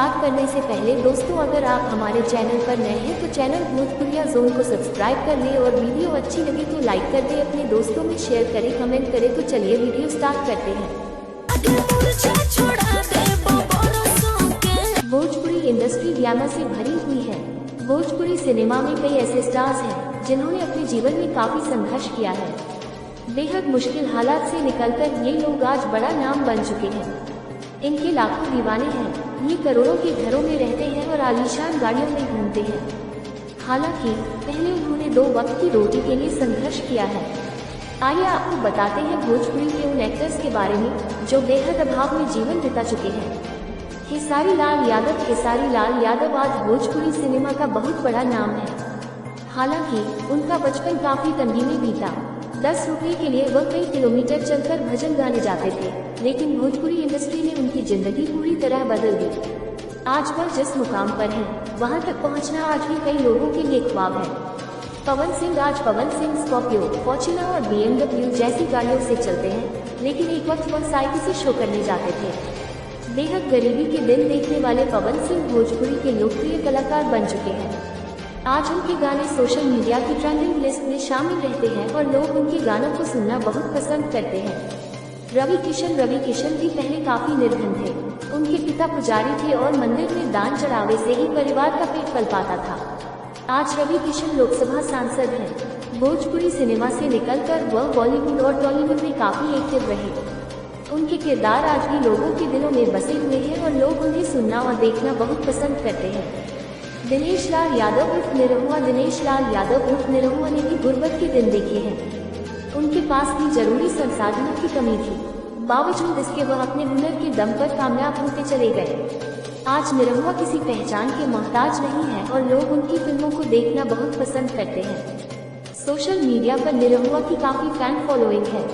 Start करने से पहले दोस्तों, अगर आप हमारे चैनल पर नए हैं तो चैनल भोजपुरिया जोन को सब्सक्राइब कर लें और वीडियो अच्छी लगे तो लाइक कर दें, अपने दोस्तों में शेयर करें, कमेंट करें। तो चलिए वीडियो स्टार्ट करते हैं। भोजपुरी इंडस्ट्री ड्रामा से भरी हुई है। भोजपुरी सिनेमा में कई ऐसे स्टार्स हैं जिन्होंने अपने जीवन में काफी संघर्ष किया है। बेहद मुश्किल हालात से निकलकर ये लोग आज बड़ा नाम बन चुके हैं। इनके लाखों दीवाने हैं। ये करोड़ों के घरों में रहते हैं और आलीशान गाड़ियों में घूमते हैं। हालांकि पहले उन्होंने 2 वक्त की रोटी के लिए संघर्ष किया है। आइए आपको बताते हैं भोजपुरी के उन एक्टर्स के बारे में जो बेहद अभाव में जीवन बिता चुके हैं। खेसारी लाल यादव। खेसारी लाल यादव आज भोजपुरी सिनेमा का बहुत बड़ा नाम है। हालांकि उनका बचपन काफी तंगी में बीता। 10 रुपये के लिए वह कई किलोमीटर चलकर भजन गाने जाते थे, लेकिन भोजपुरी इंडस्ट्री ने उनकी जिंदगी पूरी तरह बदल दी। आज वह जिस मुकाम पर हैं, वहां तक पहुंचना आज भी कई लोगों के लिए ख्वाब है। पवन सिंह। आज पवन सिंह स्कॉर्पियो, फॉर्च्यूनर और BMW जैसी गाड़ियों से चलते हैं, लेकिन एक वक्त वह साइकिल से शो करने जाते थे। बेहद गरीबी के दिन देखने वाले पवन सिंह भोजपुरी के लोकप्रिय कलाकार बन चुके हैं। आज उनके गाने सोशल मीडिया की ट्रेंडिंग लिस्ट में शामिल रहते हैं और लोग उनके गानों को सुनना बहुत पसंद करते हैं। रवि किशन। रवि किशन भी पहले काफी निर्धन थे। उनके पिता पुजारी थे और मंदिर में दान चढ़ावे से ही परिवार का पेट पल पाता था। आज रवि किशन लोकसभा सांसद हैं। भोजपुरी सिनेमा से निकलकर वह बॉलीवुड और टॉलीवुड में काफी एक्टिव रहे। उनके किरदार आज भी लोगों के दिलों में बसे हुए हैं और लोग उन्हें सुनना और देखना बहुत पसंद करते हैं। दिनेश लाल यादव उर्फ निरहुआ। दिनेश लाल यादव उर्फ निरहुआ ने भी गुर्बत के दिन देखे हैं। उनके पास भी जरूरी संसाधनों की कमी थी, बावजूद इसके वह अपने हुनर के दम पर कामयाब होते चले गए। आज निरहुआ किसी पहचान के मोहताज नहीं है और लोग उनकी फिल्मों को देखना बहुत पसंद करते हैं। सोशल मीडिया पर निरहुआ की काफी फैन फॉलोइंग है।